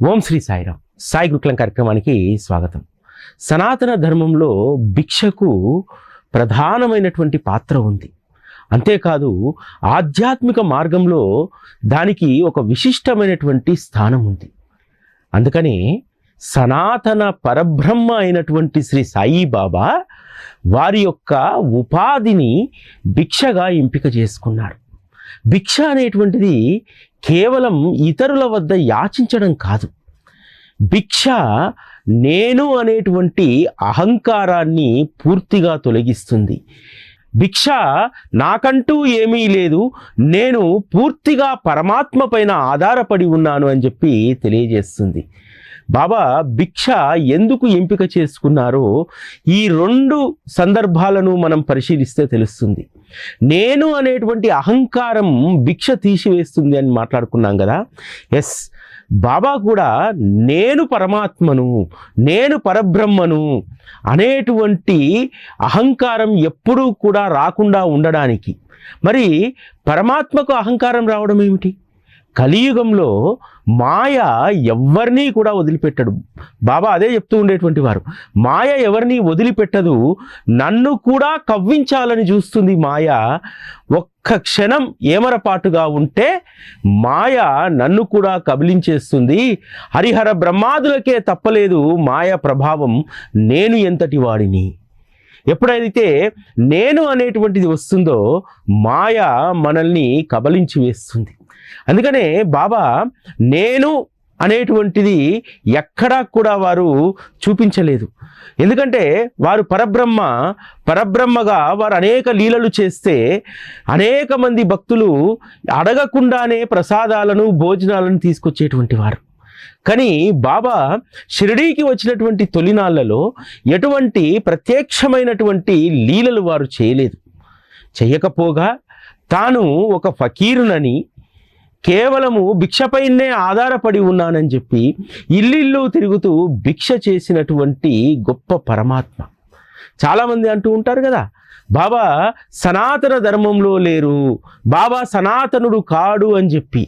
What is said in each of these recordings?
ఓం శ్రీ సాయిరాం. సాయి గురుకులం కార్యక్రమానికి స్వాగతం. సనాతన ధర్మంలో భిక్షకు ప్రధానమైనటువంటి పాత్ర ఉంది. అంతేకాదు ఆధ్యాత్మిక మార్గంలో దానికి ఒక విశిష్టమైనటువంటి స్థానం ఉంది. అందుకని సనాతన పరబ్రహ్మ అయినటువంటి శ్రీ సాయిబాబా వారి యొక్క ఉపాధిని భిక్షగా ఎంపిక చేసుకున్నారు. భిక్ష అనేటువంటిది కేవలం ఇతరుల వద్ద యాచించడం కాదు. భిక్ష నేను అనేటువంటి అహంకారాన్ని పూర్తిగా తొలగిస్తుంది. భిక్ష నాకంటూ ఏమీ లేదు, నేను పూర్తిగా పరమాత్మ పైన ఆధారపడి ఉన్నాను అని చెప్పి తెలియజేస్తుంది. బాబా భిక్ష ఎందుకు ఎంపిక చేసుకున్నారో ఈ రెండు సందర్భాలను మనం పరిశీలిస్తే తెలుస్తుంది. నేను అనేటువంటి అహంకారం భిక్ష తీసివేస్తుంది అని మాట్లాడుకున్నాం కదా. ఎస్, బాబా కూడా నేను పరమాత్మను, నేను పరబ్రహ్మను అనేటువంటి అహంకారం ఎప్పుడూ కూడా రాకుండా ఉండడానికి, మరి పరమాత్మకు అహంకారం రావడం ఏమిటి? కలియుగంలో మాయ ఎవరినీ కూడా వదిలిపెట్టడు. బాబా అదే చెప్తూ ఉండేటువంటి వారు, మాయ ఎవరిని వదిలిపెట్టదు, నన్ను కూడా కవ్వించాలని చూస్తుంది మాయ. ఒక్క క్షణం ఏమరపాటుగా ఉంటే మాయ నన్ను కూడా కబలించేస్తుంది. హరిహర బ్రహ్మాదులకే తప్పలేదు మాయ ప్రభావం, నేను ఎంతటి వాడిని. ఎప్పుడైతే నేను అనేటువంటిది వస్తుందో మాయ మనల్ని కబలించి వేస్తుంది. అందుకనే బాబా నేను అనేటువంటిది ఎక్కడా కూడా వారు చూపించలేదు. ఎందుకంటే వారు పరబ్రహ్మగా వారు అనేక లీలలు చేస్తే అనేక మంది భక్తులు అడగకుండానే ప్రసాదాలను భోజనాలను తీసుకొచ్చేటువంటి వారు. కానీ బాబా షిరిడీకి వచ్చినటువంటి తొలినాళ్లలో ఎటువంటి ప్రత్యక్షమైనటువంటి లీలలు వారు చేయలేదు. చేయకపోగా తాను ఒక ఫకీరునని, కేవలము భిక్షపైనే ఆధారపడి ఉన్నానని చెప్పి ఇల్లు తిరుగుతూ భిక్ష చేసినటువంటి గొప్ప పరమాత్మ. చాలామంది అంటూ ఉంటారు కదా, బాబా సనాతన ధర్మంలో లేరు, బాబా సనాతనుడు కాడు అని చెప్పి.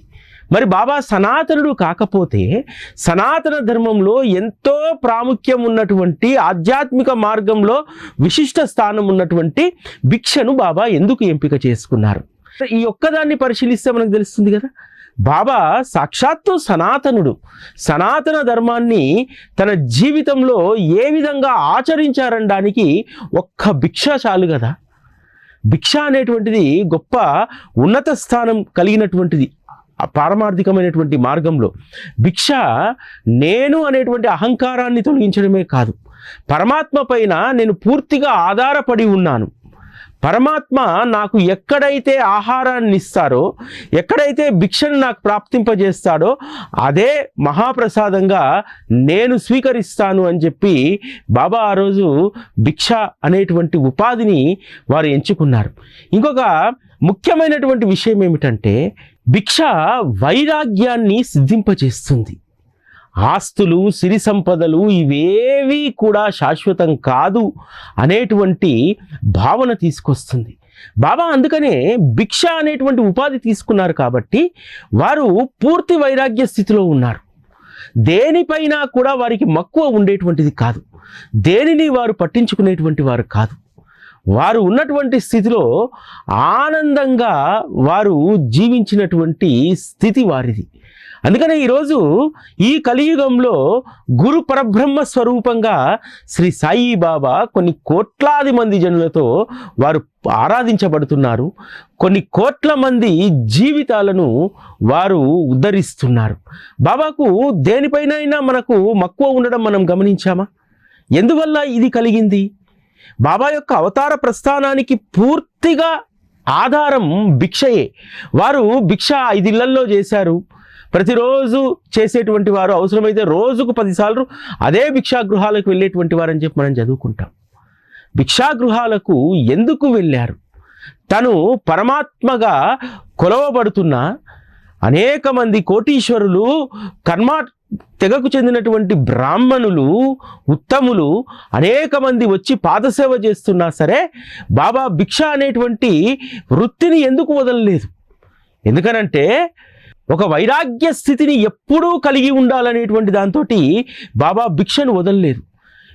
మరి బాబా సనాతనుడు కాకపోతే సనాతన ధర్మంలో ఎంతో ప్రాముఖ్యం ఉన్నటువంటి ఆధ్యాత్మిక మార్గంలో విశిష్ట స్థానం ఉన్నటువంటి భిక్షను బాబా ఎందుకు ఎంపిక చేసుకున్నారు? ఈ ఒక్కదాన్ని పరిశీలిస్తే మనకు తెలుస్తుంది కదా. బాబా సాక్షాత్తు సనాతనుడు. సనాతన ధర్మాన్ని తన జీవితంలో ఏ విధంగా ఆచరించారనడానికి ఒక్క భిక్ష చాలు కదా. భిక్ష అనేటువంటిది గొప్ప ఉన్నత స్థానం కలిగినటువంటిది. పారమార్థికమైనటువంటి మార్గంలో భిక్ష నేను అనేటువంటి అహంకారాన్ని తొలగించడమే కాదు, పరమాత్మ పైన నేను పూర్తిగా ఆధారపడి ఉన్నాను. పరమాత్మ నాకు ఎక్కడైతే ఆహారాన్ని ఇస్తారో, ఎక్కడైతే భిక్షను నాకు ప్రాప్తింపజేస్తాడో అదే మహాప్రసాదంగా నేను స్వీకరిస్తాను అని చెప్పి బాబా ఆ రోజు భిక్ష అనేటువంటి ఉపాధిని వారు ఎంచుకున్నారు. ఇంకొక ముఖ్యమైనటువంటి విషయం ఏమిటంటే, భిక్ష వైరాగ్యాన్ని సిద్ధింపచేస్తుంది. ఆస్తులు, సిరి సంపదలు ఇవేవి కూడా శాశ్వతం కాదు అనేటువంటి భావన తీసుకొస్తుంది బాబా. అందుకనే భిక్ష అనేటువంటి ఉపాధి తీసుకున్నారు కాబట్టి వారు పూర్తి వైరాగ్య స్థితిలో ఉన్నారు. దేనిపైన కూడా వారికి మక్కువ ఉండేటువంటిది కాదు, దేనిని వారు పట్టించుకునేటువంటి వారు కాదు. వారు ఉన్నటువంటి స్థితిలో ఆనందంగా వారు జీవించినటువంటి స్థితి వారిది. అందుకనే ఈరోజు ఈ కలియుగంలో గురు పరబ్రహ్మ స్వరూపంగా శ్రీ సాయిబాబా కొన్ని కోట్లాది మంది జనులతో వారు ఆరాధించబడుతున్నారు. కొన్ని కోట్ల మంది జీవితాలను వారు ఉద్ధరిస్తున్నారు. బాబాకు దేనిపైనైనా మనకు మక్కువ ఉండడం మనం గమనించామా? ఎందువల్ల ఇది కలిగింది? బాబా యొక్క అవతార ప్రస్థానానికి పూర్తిగా ఆధారం భిక్షయే. వారు భిక్ష 5 ఇళ్లల్లో చేశారు. ప్రతిరోజు చేసేటువంటి వారు, అవసరమైతే రోజుకు 10 సార్లు అదే భిక్షాగృహాలకు వెళ్ళేటువంటి వారని చెప్పి మనం చదువుకుంటాం. భిక్షాగృహాలకు ఎందుకు వెళ్ళారు? తను పరమాత్మగా కొలవబడుతున్న అనేక మంది కోటీశ్వరులు, కర్మా తెగకు చెందినటువంటి బ్రాహ్మణులు, ఉత్తములు అనేక మంది వచ్చి పాదసేవ చేస్తున్నా సరే బాబా భిక్ష అనేటువంటి వృత్తిని ఎందుకు వదలలేదు? ఎందుకనంటే ఒక వైరాగ్య స్థితిని ఎప్పుడూ కలిగి ఉండాలనేటువంటి దాంతో బాబా భిక్షను వదలలేదు.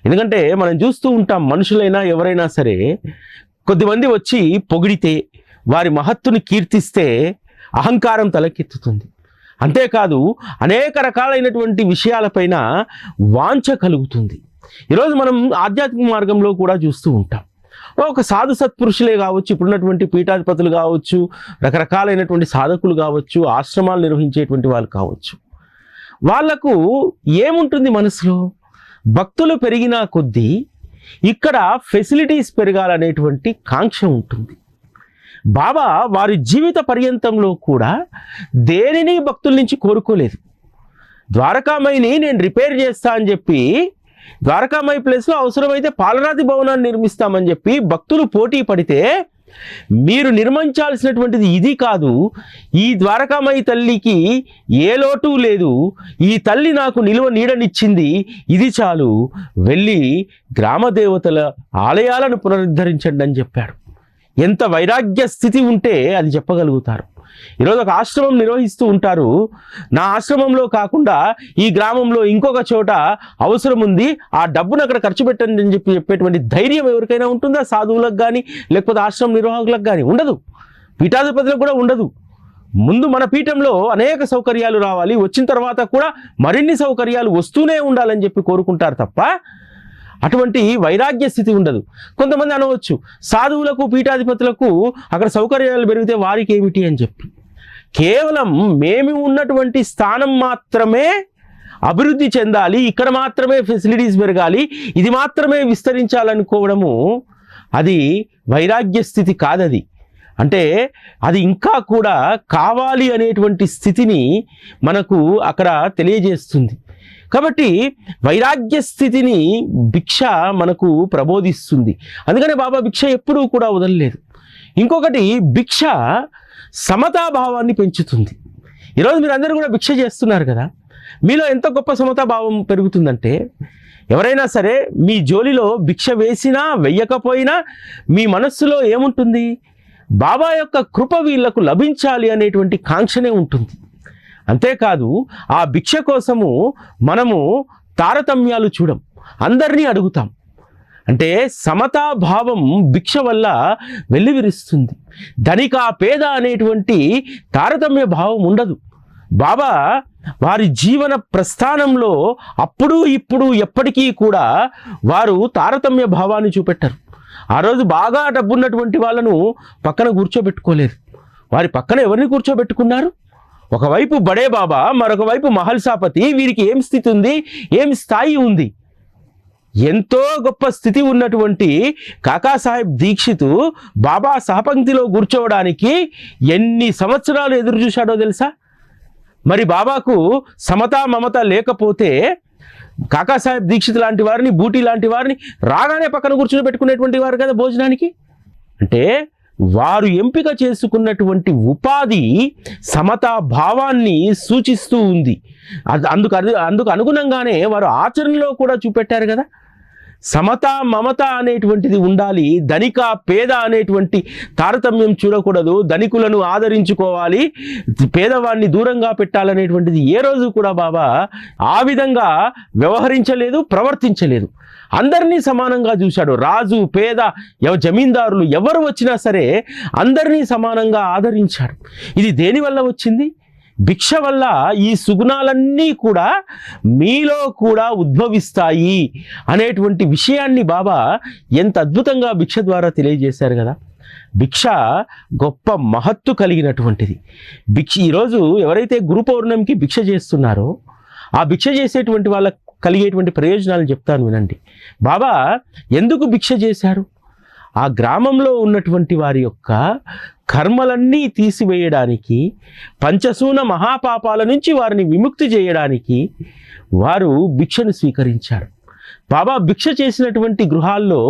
ఎందుకంటే మనం చూస్తూ ఉంటాం, మనుషులైనా ఎవరైనా సరే కొద్దిమంది వచ్చి పొగిడితే, వారి మహత్తుని కీర్తిస్తే అహంకారం తలకెత్తుతుంది. అంతేకాదు అనేక రకాలైనటువంటి విషయాలపైన వాంఛ కలుగుతుంది. ఈరోజు మనం ఆధ్యాత్మిక మార్గంలో కూడా చూస్తూ ఉంటాం. ఒక సాధు సత్పురుషులే కావచ్చు, ఇప్పుడున్నటువంటి పీఠాధిపతులు కావచ్చు, రకరకాలైనటువంటి సాధకులు కావచ్చు, ఆశ్రమాలు నిర్వహించేటువంటి వాళ్ళు కావచ్చు, వాళ్లకు ఏముంటుంది మనసులో? భక్తులు పెరిగినా కొద్దీ ఇక్కడ ఫెసిలిటీస్ పెరగాలనేటువంటి కాంక్ష ఉంటుంది. బాబా వారి జీవిత పర్యంతంలో కూడా దేనిని భక్తుల నుంచి కోరుకోలేదు. ద్వారకామాయిని నేను రిపేర్ చేస్తా అని చెప్పి, ద్వారకామాయి ప్లేస్లో అవసరమైతే పాలరాతి భవనాన్ని నిర్మిస్తామని చెప్పి భక్తులు పోటీ పడితే, మీరు నిర్మించాల్సినటువంటిది ఇది కాదు, ఈ ద్వారకామాయి తల్లికి ఏ లోటు లేదు, ఈ తల్లి నాకు నిలువ నీడనిచ్చింది, ఇది చాలు, వెళ్ళి గ్రామదేవతల ఆలయాలను పునరుద్ధరించండి అని చెప్పాడు. ఎంత వైరాగ్య స్థితి ఉంటే అది చెప్పగలుగుతారు. ఈరోజు ఒక ఆశ్రమం నిర్వహిస్తూ ఉంటారు, నా ఆశ్రమంలో కాకుండా ఈ గ్రామంలో ఇంకొక చోట అవసరం ఉంది, ఆ డబ్బును అక్కడ ఖర్చు పెట్టండి అని చెప్పేటువంటి ధైర్యం ఎవరికైనా ఉంటుందా? సాధువులకు కానీ లేకపోతే ఆశ్రమం నిర్వాహకులకు కానీ ఉండదు, పీఠాధిపతులకు కూడా ఉండదు. ముందు మన పీఠంలో అనేక సౌకర్యాలు రావాలి, వచ్చిన తర్వాత కూడా మరిన్ని సౌకర్యాలు వస్తూనే ఉండాలని చెప్పి కోరుకుంటారు తప్ప అటువంటి వైరాగ్య స్థితి ఉండదు. కొంతమంది అనవచ్చు, సాధువులకు పీఠాధిపతులకు అక్కడ సౌకర్యాలు పెరిగితే వారికి ఏమిటి అని చెప్పి. కేవలం మేము ఉన్నటువంటి స్థానం మాత్రమే అభివృద్ధి చెందాలి, ఇక్కడ మాత్రమే ఫెసిలిటీస్ పెరగాలి, ఇది మాత్రమే విస్తరించాలనుకోవడము అది వైరాగ్య స్థితి కాదది. అంటే అది ఇంకా కూడా కావాలి అనేటువంటి స్థితిని మనకు అక్కడ తెలియజేస్తుంది. కాబట్టి వైరాగ్య స్థితిని భిక్ష మనకు ప్రబోధిస్తుంది. అందుకనే బాబా భిక్ష ఎప్పుడూ కూడా వదలలేదు. ఇంకొకటి, భిక్ష సమతాభావాన్ని పెంచుతుంది. ఈరోజు మీరు అందరూ కూడా భిక్ష చేస్తున్నారు కదా, మీలో ఎంత గొప్ప సమతాభావం పెరుగుతుందంటే, ఎవరైనా సరే మీ జోలిలో భిక్ష వేసినా వెయ్యకపోయినా మీ మనస్సులో ఏముంటుంది? బాబా యొక్క కృప వీళ్లకు లభించాలి అనేటువంటి కాంక్షనే ఉంటుంది. అంతేకాదు ఆ భిక్ష కోసము మనము తారతమ్యాలు చూడం, అందరినీ అడుగుతాం. అంటే సమతాభావం భిక్ష వల్ల వెల్లివిరుస్తుంది. ధనిక పేద అనేటువంటి తారతమ్య భావం ఉండదు. బాబా వారి జీవన ప్రస్థానంలో అప్పుడు ఇప్పుడు ఎప్పటికీ కూడా వారు తారతమ్య భావాన్ని చూపెట్టరు. ఆ రోజు బాగా డబ్బున్నటువంటి వాళ్ళను పక్కన కూర్చోబెట్టుకోలేదు. వారి పక్కన ఎవరిని కూర్చోబెట్టుకున్నారు? ఒకవైపు బడే బాబా, మరొక వైపు మహల్సాపతి. వీరికి ఏం స్థితి ఉంది, ఏం స్థాయి ఉంది? ఎంతో గొప్ప స్థితి ఉన్నటువంటి కాకాసాహెబ్ దీక్షిత్ బాబా సహపంక్తిలో కూర్చోవడానికి ఎన్ని సంవత్సరాలు ఎదురు చూశాడో తెలుసా? మరి బాబాకు సమతా మమత లేకపోతే కాకాసాహెబ్ దీక్షిత్ లాంటి వారిని, బూటీ లాంటి వారిని రాగానే పక్కన కూర్చొని పెట్టుకునేటువంటి వారు కదా భోజనానికి. అంటే వారు ఎంపిక చేసుకున్నటువంటి ఉపాధి సమతా భావాన్ని సూచిస్తూ ఉంది. అందుకు అనుగుణంగానే వారు ఆచరణలో కూడా చూపెట్టారు కదా. సమత మమత అనేటువంటిది ఉండాలి. ధనిక పేద అనేటువంటి తారతమ్యం చూడకూడదు. ధనికులను ఆదరించుకోవాలి, పేదవాడిని దూరంగా పెట్టాలనేటువంటిది ఏ రోజు కూడా బాబా ఆ విధంగా వ్యవహరించలేదు, ప్రవర్తించలేదు. అందరినీ సమానంగా చూశాడు. రాజు, పేద, జమీందారులు ఎవరు వచ్చినా సరే అందరినీ సమానంగా ఆదరించాడు. ఇది దేనివల్ల వచ్చింది? భిక్ష వల్ల ఈ సుగుణాలన్నీ కూడా మీలో కూడా ఉద్భవిస్తాయి అనేటువంటి విషయాన్ని బాబా ఎంత అద్భుతంగా భిక్ష ద్వారా తెలియజేశారు కదా. భిక్ష గొప్ప మహత్తు కలిగినటువంటిది. ఈరోజు ఎవరైతే గురు పౌర్ణమికి భిక్ష చేస్తున్నారో ఆ భిక్ష చేసేటువంటి వాళ్ళకు కలిగేటువంటి ప్రయోజనాలు చెప్తాను వినండి. బాబా ఎందుకు భిక్ష చేశారు? ఆ గ్రామంలో ఉన్నటువంటి వారి యొక్క కర్మలన్నీ తీసివేయడానికి, పంచసూన మహాపాపాల నుంచి వారిని విముక్తి చేయడానికి వారు భిక్షను స్వీకరించారు. బాబా భిక్ష చేసినటువంటి గృహాల్లో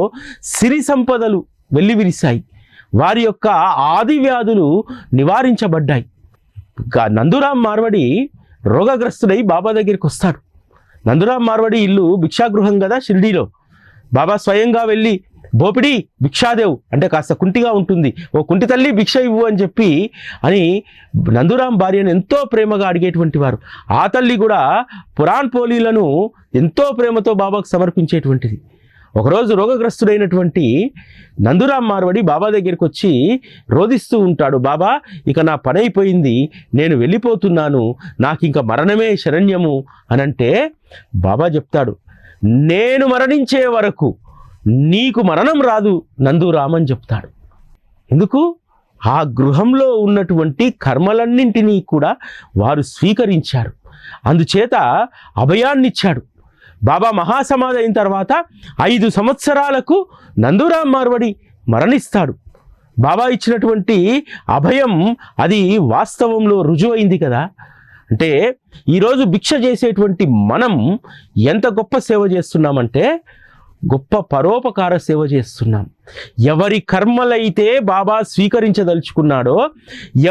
సిరి సంపదలు వెల్లివిరిశాయి. వారి యొక్క ఆది వ్యాధులు నివారించబడ్డాయి. నందురామ్ మార్వడి రోగగ్రస్తుడై బాబా దగ్గరికి వస్తాడు. నందురామ్ మార్వడి ఇల్లు భిక్షాగృహం కదా షిరిడీలో. బాబా స్వయంగా వెళ్ళి బోపిడి భిక్షాదేవ్ అంటే కాస్త కుంటిగా ఉంటుంది, ఓ కుంటి తల్లి భిక్ష ఇవ్వు అని చెప్పి అని నందురాం భార్యను ఎంతో ప్రేమగా అడిగేటువంటి వారు. ఆ తల్లి కూడా పురాణ్ పోలీలను ఎంతో ప్రేమతో బాబాకు సమర్పించేటువంటిది. ఒకరోజు రోగగ్రస్తుడైనటువంటి నందురాం మార్వడి బాబా దగ్గరికి వచ్చి రోధిస్తూ ఉంటాడు, బాబా ఇక నా పని అయిపోయింది, నేను వెళ్ళిపోతున్నాను, నాకు ఇంకా మరణమే శరణ్యము అనంటే బాబా చెప్తాడు, నేను మరణించే వరకు నీకు మరణం రాదు నందురాం అని చెప్తాడు. ఎందుకు? ఆ గృహంలో ఉన్నటువంటి కర్మలన్నింటినీ కూడా వారు స్వీకరించారు, అందుచేత అభయాన్నిచ్చాడు. బాబా మహాసమాధి అయిన తర్వాత 5 సంవత్సరాలకు నందురాం మార్వడి మరణిస్తాడు. బాబా ఇచ్చినటువంటి అభయం అది వాస్తవంలో రుజువైంది కదా. అంటే ఈరోజు భిక్ష చేసేటువంటి మనం ఎంత గొప్ప సేవ చేస్తున్నామంటే గొప్ప పరోపకార సేవ చేస్తున్నాం. ఎవరి కర్మలైతే బాబా స్వీకరించదలుచుకున్నాడో,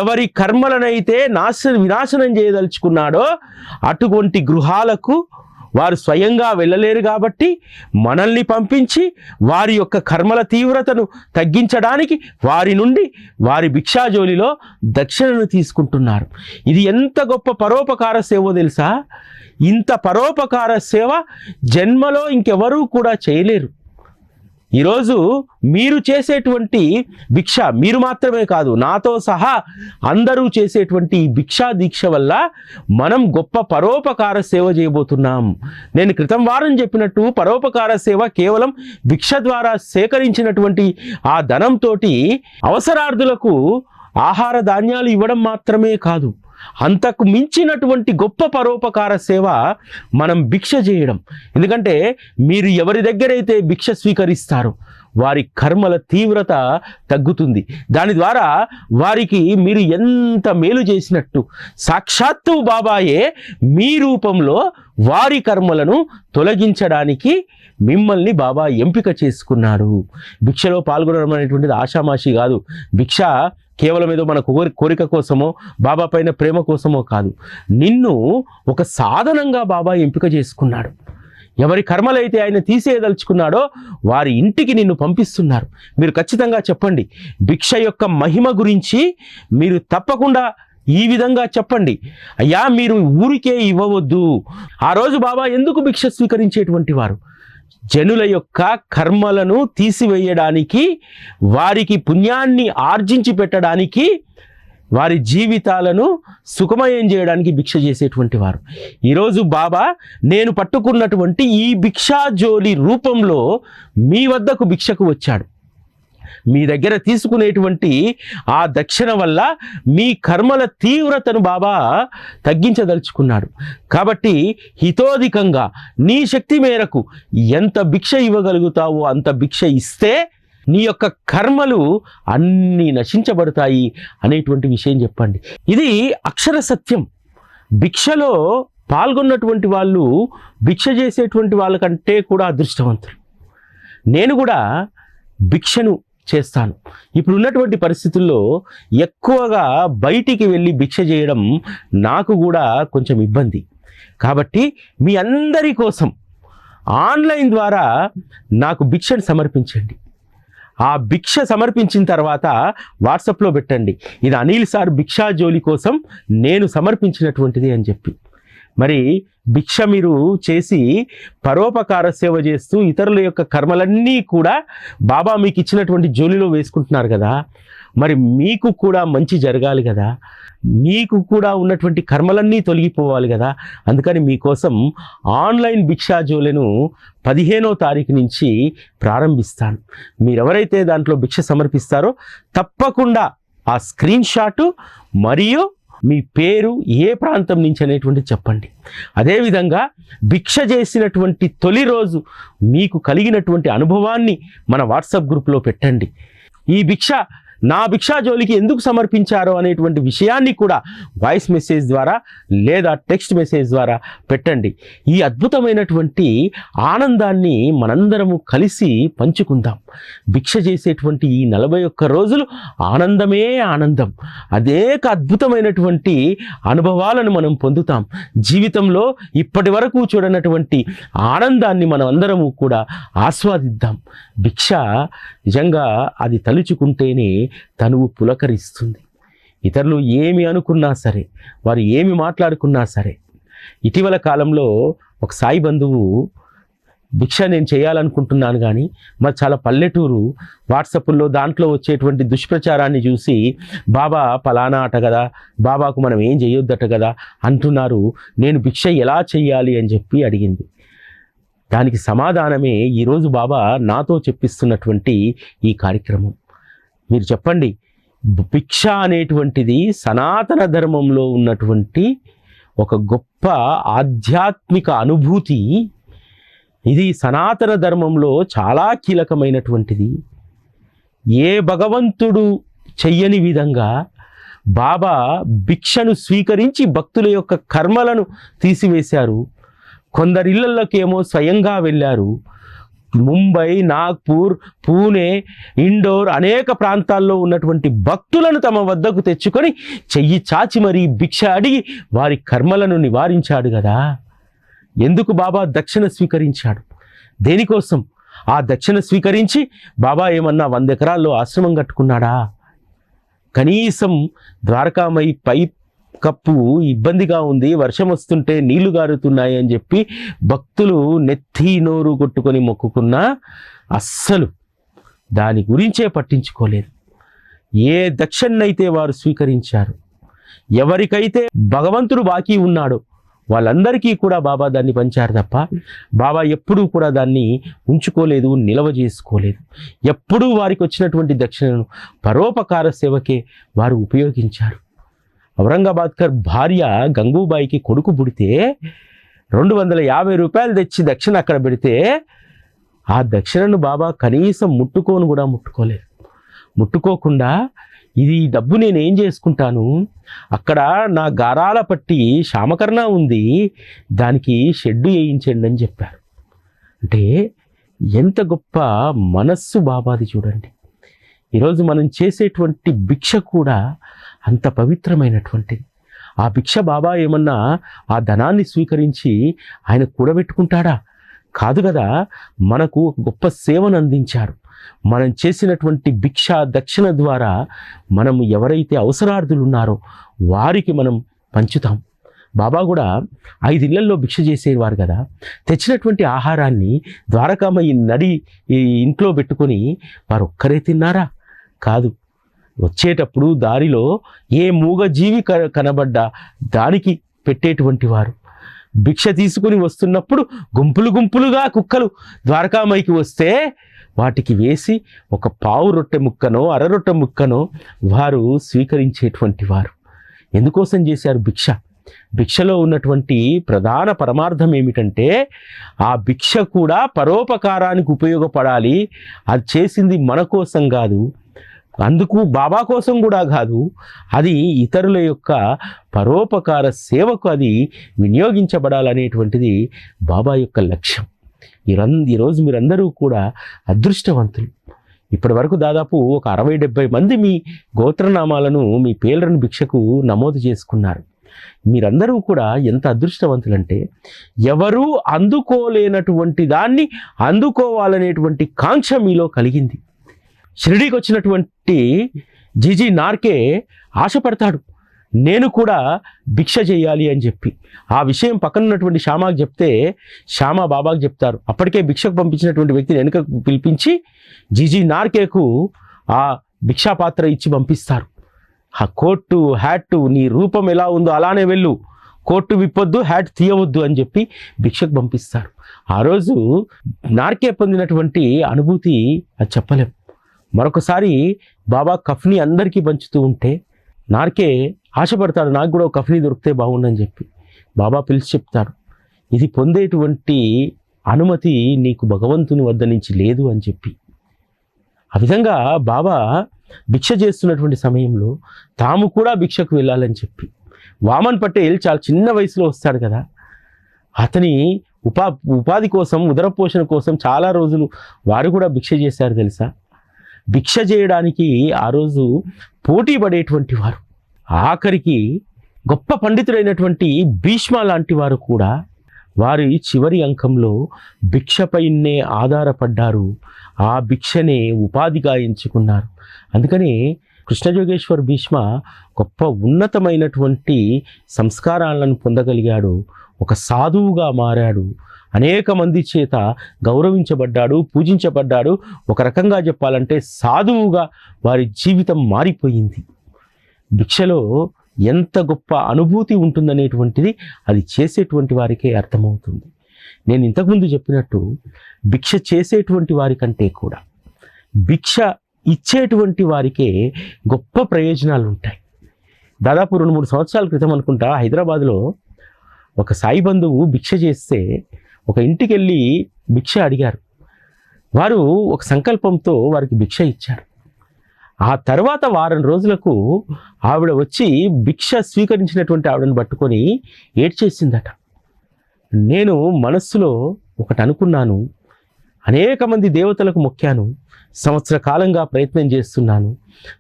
ఎవరి కర్మలనైతే వినాశనం చేయదలుచుకున్నాడో అటువంటి గృహాలకు వారు స్వయంగా వెళ్ళలేరు కాబట్టి మనల్ని పంపించి వారి యొక్క కర్మల తీవ్రతను తగ్గించడానికి వారి నుండి వారి భిక్షాజోలిలో దక్షిణను తీసుకుంటున్నారు. ఇది ఎంత గొప్ప పరోపకార సేవో తెలుసా? ఇంత పరోపకార సేవ జన్మలో ఇంకెవరూ కూడా చేయలేరు. ఈరోజు మీరు చేసేటువంటి భిక్ష, మీరు మాత్రమే కాదు నాతో సహా అందరూ చేసేటువంటి భిక్షా దీక్ష వల్ల మనం గొప్ప పరోపకార సేవ చేయబోతున్నాం. నేను క్రితం వారం చెప్పినట్టు పరోపకార సేవ కేవలం భిక్ష ద్వారా సేకరించినటువంటి ఆ ధనంతో అవసరార్థులకు ఆహార ధాన్యాలు ఇవ్వడం మాత్రమే కాదు, అంతకు మించినటువంటి గొప్ప పరోపకార సేవ మనం భిక్ష చేయడం. ఎందుకంటే మీరు ఎవరి దగ్గరైతే భిక్ష స్వీకరిస్తారో వారి కర్మల తీవ్రత తగ్గుతుంది. దాని ద్వారా వారికి మీరు ఎంత మేలు చేసినట్టు సాక్షాత్తు బాబాయే మీ రూపంలో వారి కర్మలను తొలగించడానికి మిమ్మల్ని బాబా ఎంపిక చేసుకున్నాడు. భిక్షలో పాల్గొనడం అనేటువంటిది ఆషామాషి కాదు. భిక్ష కేవలం ఏదో మన కోరిక కోసమో బాబా పైన ప్రేమ కోసమో కాదు, నిన్ను ఒక సాధనంగా బాబా ఎంపిక చేసుకున్నాడు. ఎవరి కర్మలైతే ఆయన తీసేయదలుచుకున్నాడో వారి ఇంటికి నిన్ను పంపిస్తున్నారు. మీరు ఖచ్చితంగా చెప్పండి, భిక్ష యొక్క మహిమ గురించి మీరు తప్పకుండా ఈ విధంగా చెప్పండి, అయ్యా మీరు ఊరికే ఇవ్వవద్దు. ఆ రోజు బాబా ఎందుకు భిక్ష స్వీకరించేటువంటి వారు? జనుల యొక్క కర్మలను తీసివేయడానికి, వారికి పుణ్యాన్ని ఆర్జించి పెట్టడానికి, వారి జీవితాలను సుఖమయం చేయడానికి భిక్ష చేసేటువంటి వారు. ఈరోజు బాబా నేను పట్టుకున్నటువంటి ఈ భిక్షాజోలి రూపంలో మీ వద్దకు భిక్షకు వచ్చాడు. మీ దగ్గర తీసుకునేటువంటి ఆ దక్షిణ వల్ల మీ కర్మల తీవ్రతను బాబా తగ్గించదలుచుకున్నాడు. కాబట్టి హితోధికంగా నీ శక్తి మేరకు ఎంత భిక్ష ఇవ్వగలుగుతావో అంత భిక్ష ఇస్తే నీ యొక్క కర్మలు అన్నీ నశించబడతాయి అనేటువంటి విషయం చెప్పండి. ఇది అక్షర సత్యం. భిక్షలో పాల్గొన్నటువంటి వాళ్ళు భిక్ష చేసేటువంటి వాళ్ళకంటే కూడా అదృష్టవంతులు. నేను కూడా భిక్షను చేస్తాను. ఇప్పుడు ఉన్నటువంటి పరిస్థితుల్లో ఎక్కువగా బయటికి వెళ్ళి భిక్ష చేయడం నాకు కూడా కొంచెం ఇబ్బంది. కాబట్టి మీ అందరి కోసం ఆన్లైన్ ద్వారా నాకు భిక్షను సమర్పించండి. ఆ భిక్ష సమర్పించిన తర్వాత వాట్సాప్లో పెట్టండి, ఇది అనిల్ సార్ భిక్షా జోలి కోసం నేను సమర్పించినటువంటిది అని చెప్పి. మరి భిక్ష మీరు చేసి పరోపకార సేవ చేస్తూ ఇతరుల యొక్క కర్మలన్నీ కూడా బాబా మీకు ఇచ్చినటువంటి జోలిలో వేసుకుంటున్నారు కదా. మరి మీకు కూడా మంచి జరగాలి కదా, మీకు కూడా ఉన్నటువంటి కర్మలన్నీ తొలగిపోవాలి కదా. అందుకని మీకోసం ఆన్లైన్ భిక్షా జోలెను 15వ తారీఖు నుంచి ప్రారంభిస్తాను. మీరెవరైతే దాంట్లో భిక్ష సమర్పిస్తారో తప్పకుండా ఆ స్క్రీన్ షాటు మరియు మీ పేరు ఏ ప్రాంతం నుంచి అనేటువంటిది చెప్పండి. అదేవిధంగా భిక్ష చేసినటువంటి తొలి రోజు మీకు కలిగినటువంటి అనుభవాన్ని మన వాట్సాప్ గ్రూప్లో పెట్టండి. ఈ భిక్ష నా భిక్షా జోలికి ఎందుకు సమర్పించారో అనేటువంటి విషయాన్ని కూడా వాయిస్ మెసేజ్ ద్వారా లేదా టెక్స్ట్ మెసేజ్ ద్వారా పెట్టండి. ఈ అద్భుతమైనటువంటి ఆనందాన్ని మనందరము కలిసి పంచుకుందాం. భిక్ష చేసేటువంటి ఈ 41 రోజులు ఆనందమే ఆనందం. అనేక అద్భుతమైనటువంటి అనుభవాలను మనం పొందుతాం. జీవితంలో ఇప్పటి వరకు చూడనటువంటి ఆనందాన్ని మనం అందరము కూడా ఆస్వాదిద్దాం. భిక్ష నిజంగా అది తలుచుకుంటేనే తనువు పులకరిస్తుంది. ఇతరులు ఏమి అనుకున్నా సరే, వారు ఏమి మాట్లాడుకున్నా సరే. ఇటీవల కాలంలో ఒక సాయి బంధువు భిక్ష నేను చేయాలనుకుంటున్నాను కానీ మరి చాలా పల్లెటూరు, వాట్సాప్లో దాంట్లో వచ్చేటువంటి దుష్ప్రచారాన్ని చూసి బాబా పలానా అట కదా, బాబాకు మనం ఏం చేయొద్దట కదా అంటున్నారు, నేను భిక్ష ఎలా చెయ్యాలి అని చెప్పి అడిగింది. దానికి సమాధానమే ఈరోజు బాబా నాతో చెప్పిస్తున్నటువంటి ఈ కార్యక్రమం. మీరు చెప్పండి, భిక్ష అనేటువంటిది సనాతన ధర్మంలో ఉన్నటువంటి ఒక గొప్ప ఆధ్యాత్మిక అనుభూతి. ఇది సనాతన ధర్మంలో చాలా కీలకమైనటువంటిది. ఏ భగవంతుడు చెయ్యని విధంగా బాబా భిక్షను స్వీకరించి భక్తుల యొక్క కర్మలను తీసివేశారు. కొందరిళ్లకేమో స్వయంగా వెళ్ళారు. ముంబై, నాగ్పూర్, పూణే, ఇండోర్ అనేక ప్రాంతాల్లో ఉన్నటువంటి భక్తులను తమ వద్దకు తెచ్చుకొని చెయ్యి చాచి మరీ భిక్ష అడిగి వారి కర్మలను నివారించాడు కదా. ఎందుకు బాబా దక్షిణ స్వీకరించాడు? దేనికోసం? ఆ దక్షిణ స్వీకరించి బాబా ఏమన్నా 100 ఎకరాల్లో ఆశ్రమం కట్టుకున్నాడా? కనీసం ద్వారకామై పై కప్పు ఇబ్బందిగా ఉంది, వర్షం వస్తుంటే నీళ్లు గారుతున్నాయి అని చెప్పి భక్తులు నెత్తి నోరు కొట్టుకొని మొక్కుకున్నా అస్సలు దాని గురించే పట్టించుకోలేదు. ఏ దక్షిణనైతే వారు స్వీకరించారు, ఎవరికైతే భగవంతుడు బాకీ ఉన్నాడో వాళ్ళందరికీ కూడా బాబా దాన్ని పంచారు తప్ప బాబా ఎప్పుడూ కూడా దాన్ని ఉంచుకోలేదు, నిలవ చేసుకోలేదు. ఎప్పుడూ వారికి వచ్చినటువంటి దక్షిణను పరోపకార సేవకే వారు ఉపయోగించారు. ఔరంగాబాద్కర్ భార్య గంగూబాయికి కొడుకు పుడితే 250 రూపాయలు తెచ్చి దక్షిణ అక్కడ పెడితే ఆ దక్షిణను బాబా కనీసం ముట్టుకోలేదు. ముట్టుకోకుండా ఇది డబ్బు నేనేం చేసుకుంటాను, అక్కడ నా గారాల పట్టి శామకర్ణ ఉంది, దానికి షెడ్డు వేయించండి అని చెప్పారు. అంటే ఎంత గొప్ప మనస్సు బాబాది చూడండి. ఈరోజు మనం చేసేటువంటి భిక్ష కూడా అంత పవిత్రమైనటువంటిది. ఆ భిక్ష బాబా ఏమన్నా ఆ ధనాన్ని స్వీకరించి ఆయన కూడబెట్టుకుంటాడా? కాదు కదా. మనకు ఒక గొప్ప సేవను అందించారు. మనం చేసినటువంటి భిక్ష దక్షిణ ద్వారా మనం ఎవరైతే అవసరార్థులు ఉన్నారో వారికి మనం పంచుతాం. బాబా కూడా 5 ఇళ్లల్లో భిక్ష చేసేవారు కదా. తెచ్చినటువంటి ఆహారాన్ని ద్వారకామయ్య నడి ఈ ఇంట్లో పెట్టుకొని వారు ఒక్కరే తిన్నారా? కాదు. వచ్చేటప్పుడు దారిలో ఏ మూగజీవి కనబడ్డా దానికి పెట్టేటువంటి వారు. భిక్ష తీసుకుని వస్తున్నప్పుడు గుంపులు గుంపులుగా కుక్కలు ద్వారకామయ్యకి వస్తే వాటికి వేసి ఒక పావు రొట్టె ముక్కనో అరరొట్టె ముక్కనో వారు స్వీకరించేటువంటి వారు. ఎందుకోసం చేశారు భిక్ష? భిక్షలో ఉన్నటువంటి ప్రధాన పరమార్థం ఏమిటంటే ఆ భిక్ష కూడా పరోపకారానికి ఉపయోగపడాలి. అది చేసింది మన కోసం కాదు, అందుకు బాబా కోసం కూడా కాదు, అది ఇతరుల యొక్క పరోపకార సేవకు అది వినియోగించబడాలనేటువంటిది బాబా యొక్క లక్ష్యం. ఈరోజు మీరందరూ కూడా అదృష్టవంతులు. ఇప్పటి వరకు దాదాపు ఒక 60-70 మంది మీ గోత్రనామాలను, మీ పేర్లను భిక్షకు నమోదు చేసుకున్నారు. మీరందరూ కూడా ఎంత అదృష్టవంతులంటే ఎవరూ అందుకోలేనటువంటి దాన్ని అందుకోవాలనేటువంటి కాంక్ష మీలో కలిగింది. షిరిడీకి వచ్చినటువంటి జీజీ నార్కే ఆశపడతాడు, నేను కూడా భిక్ష చేయాలి అని చెప్పి. ఆ విషయం పక్కన ఉన్నటువంటి శ్యామాకు చెప్తే శ్యామ బాబాకు చెప్తారు. అప్పటికే భిక్షకు పంపించినటువంటి వ్యక్తిని వెనుక పిలిపించి జీజీ నార్కేకు ఆ భిక్షా పాత్ర ఇచ్చి పంపిస్తారు. ఆ కోటు హ్యాట్ నీ రూపం ఎలా ఉందో అలానే వెళ్ళు, కోటు విప్పొద్దు, హ్యాట్ తీయవద్దు అని చెప్పి భిక్షకు పంపిస్తారు. ఆ రోజు నార్కే పొందినటువంటి అనుభూతి అది చెప్పలేం. మరొకసారి బాబా కఫ్ని అందరికీ పంచుతూ ఉంటే నార్కే ఆశపడతాడు, నాకు కూడా ఒక కఫ్ని దొరికితే బాగుండని చెప్పి. బాబా పిలిచి చెప్తాడు, ఇది పొందేటువంటి అనుమతి నీకు భగవంతుని వద్ద నుంచి లేదు అని చెప్పి. ఆ విధంగా బాబా భిక్ష చేస్తున్నటువంటి సమయంలో తాము కూడా భిక్షకు వెళ్ళాలని చెప్పి వామన్ పటేల్ చాలా చిన్న వయసులో వస్తాడు కదా, అతని ఉపాధి కోసం, ఉదరపోషణ కోసం చాలా రోజులు వారు కూడా భిక్ష చేశారు తెలుసా. భిక్ష చేయడానికి ఆ రోజు పోటీ పడేటువంటి వారు, ఆఖరికి గొప్ప పండితుడైనటువంటి భీష్మ లాంటి వారు కూడా వారి చివరి అంకంలో భిక్షపైనే ఆధారపడ్డారు, ఆ భిక్షనే ఉపాధిగా ఎంచుకున్నారు. అందుకని కృష్ణజోగేశ్వర్ భీష్మ గొప్ప ఉన్నతమైనటువంటి సంస్కారాలను పొందగలిగాడు, ఒక సాధువుగా మారాడు, అనేక మంది చేత గౌరవించబడ్డాడు, పూజించబడ్డాడు. ఒక రకంగా చెప్పాలంటే సాధువుగా వారి జీవితం మారిపోయింది. భిక్షలో ఎంత గొప్ప అనుభూతి ఉంటుందనేటువంటిది అది చేసేటువంటి వారికే అర్థమవుతుంది. నేను ఇంతకుముందు చెప్పినట్టు భిక్ష చేసేటువంటి వారికంటే కూడా భిక్ష ఇచ్చేటువంటి వారికే గొప్ప ప్రయోజనాలు ఉంటాయి. దాదాపు 2-3 సంవత్సరాల క్రితం అనుకుంటా హైదరాబాద్లో ఒక సాయి బంధువు భిక్ష చేస్తే ఒక ఇంటికి వెళ్ళి భిక్ష అడిగారు. వారు ఒక సంకల్పంతో వారికి భిక్ష ఇచ్చారు. ఆ తర్వాత వారం రోజులకు ఆవిడ వచ్చి భిక్ష స్వీకరించినటువంటి ఆవిడను పట్టుకొని ఏడ్చేసిందట. నేను మనస్సులో ఒకటి అనుకున్నాను, అనేక మంది దేవతలకు మొక్కాను, సంవత్సర కాలంగా ప్రయత్నం చేస్తున్నాను,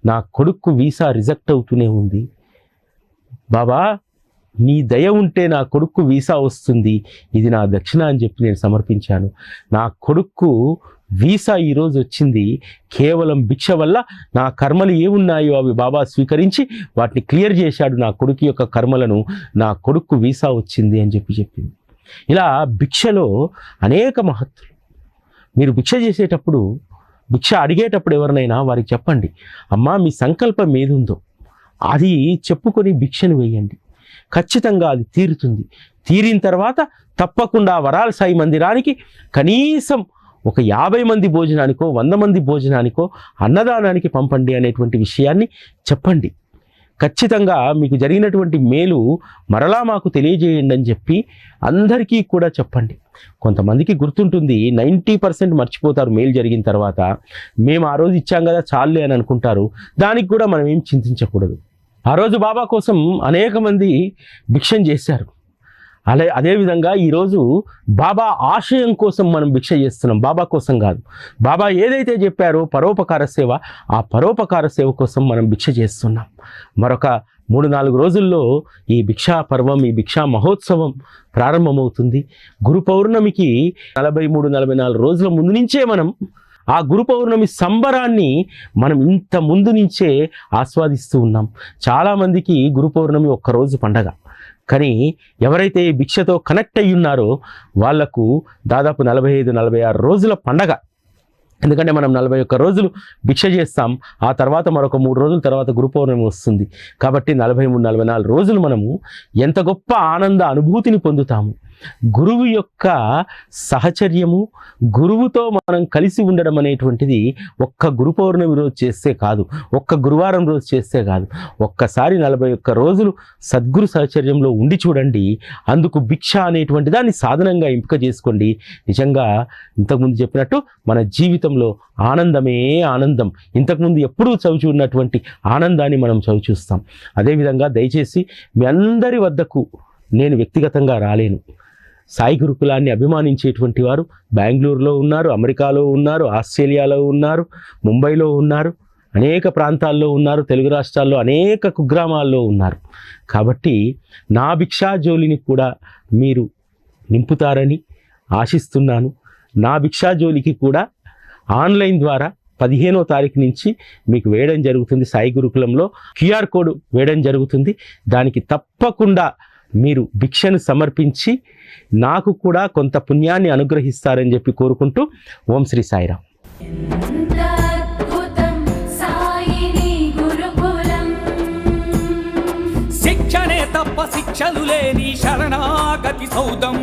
నా కొడుకు వీసా రిజెక్ట్ అవుతూనే ఉంది. బాబా నీ దయ ఉంటే నా కొడుకు వీసా వస్తుంది, ఇది నా దక్షిణ అని చెప్పి నేను సమర్పించాను. నా కొడుకు వీసా ఈరోజు వచ్చింది, కేవలం భిక్ష వల్ల నా కర్మలు ఏమున్నాయో అవి బాబా స్వీకరించి వాటిని క్లియర్ చేశాడు, నా కొడుకు యొక్క కర్మలను, నా కొడుకు వీసా వచ్చింది అని చెప్పింది. ఇలా భిక్షలో అనేక మహత్తులు. మీరు భిక్ష చేసేటప్పుడు, భిక్ష అడిగేటప్పుడు ఎవరినైనా వారికి చెప్పండి, అమ్మా మీ సంకల్పం ఏదుందో అది చెప్పుకొని భిక్షను వేయండి, ఖచ్చితంగా అది తీరుతుంది. తీరిన తర్వాత తప్పకుండా వరాల సాయి మందిరానికి కనీసం ఒక 50 మంది భోజనానికో 100 మంది భోజనానికో అన్నదానానికి పంపండి అనేటువంటి విషయాన్ని చెప్పండి. ఖచ్చితంగా మీకు జరిగినటువంటి మేలు మరలా మాకు తెలియజేయండి అని చెప్పి అందరికీ కూడా చెప్పండి. కొంతమందికి గుర్తుంటుంది, 90% మర్చిపోతారు మేలు జరిగిన తర్వాత. మేము ఆ రోజు ఇచ్చాం కదా చాలులే అని అనుకుంటారు. దానికి కూడా మనం ఏం చింతించకూడదు. ఆ రోజు బాబా కోసం అనేక మంది భిక్షం చేశారు. అదేవిధంగా ఈరోజు బాబా ఆశయం కోసం మనం భిక్ష చేస్తున్నాం, బాబా కోసం కాదు. బాబా ఏదైతే చెప్పారో పరోపకార సేవ, ఆ పరోపకార సేవ కోసం మనం భిక్ష చేస్తున్నాం. మరొక 3-4 రోజుల్లో ఈ భిక్షా పర్వం, ఈ భిక్షా మహోత్సవం ప్రారంభమవుతుంది. గురు పౌర్ణమికి 43-44 రోజుల ముందు నుంచే మనం ఆ గురు పౌర్ణమి సంబరాన్ని మనం ఇంత ముందు నుంచే ఆస్వాదిస్తూ ఉన్నాం. చాలామందికి గురు పౌర్ణమి ఒక్కరోజు పండగ, కానీ ఎవరైతే భిక్షతో కనెక్ట్ అయ్యి ఉన్నారో వాళ్లకు దాదాపు 45-46 రోజుల పండగ. ఎందుకంటే మనం 41 రోజులు భిక్ష చేస్తాం, ఆ తర్వాత మరొక 3 రోజుల తర్వాత గురు పౌర్ణమి వస్తుంది. కాబట్టి 43-44 రోజులు మనము ఎంత గొప్ప ఆనంద అనుభూతిని పొందుతాము. గురువు యొక్క సహచర్యము, గురువుతో మనం కలిసి ఉండడం అనేటువంటిది ఒక్క గురు పౌర్ణమి రోజు చేస్తే కాదు, ఒక్క గురువారం రోజు చేస్తే కాదు, ఒక్కసారి 41 రోజులు సద్గురు సహచర్యంలో ఉండి చూడండి. అందుకు భిక్ష అనేటువంటి దాన్ని సాధనంగా ఎంపిక చేసుకోండి. నిజంగా ఇంతకుముందు చెప్పినట్టు మన జీవితంలో ఆనందమే ఆనందం. ఇంతకుముందు ఎప్పుడూ చవిచూ ఉన్నటువంటి ఆనందాన్ని మనం చవిచూస్తాం. అదేవిధంగా దయచేసి మీ అందరి వద్దకు నేను వ్యక్తిగతంగా రాలేను. సాయి గురుకులాన్ని అభిమానించేటువంటి వారు బెంగళూరులో ఉన్నారు, అమెరికాలో ఉన్నారు, ఆస్ట్రేలియాలో ఉన్నారు, ముంబైలో ఉన్నారు, అనేక ప్రాంతాల్లో ఉన్నారు, తెలుగు రాష్ట్రాల్లో అనేక కుగ్రామాల్లో ఉన్నారు. కాబట్టి నా భిక్షా జోలిని కూడా మీరు నింపుతారని ఆశిస్తున్నాను. నా భిక్షా జోలికి కూడా ఆన్లైన్ ద్వారా 15వ తారీఖు నుంచి మీకు వేయడం జరుగుతుంది. సాయి గురుకులంలో QR కోడ్ వేయడం జరుగుతుంది. దానికి తప్పకుండా మీరు భిక్షను సమర్పించి నాకు కూడా కొంత పుణ్యాన్ని అనుగ్రహిస్తారని చెప్పి కోరుకుంటూ ఓం శ్రీ సాయిరాం. శిక్షణే తప్ప శిక్షలు లేని శరణాగతి సౌదం.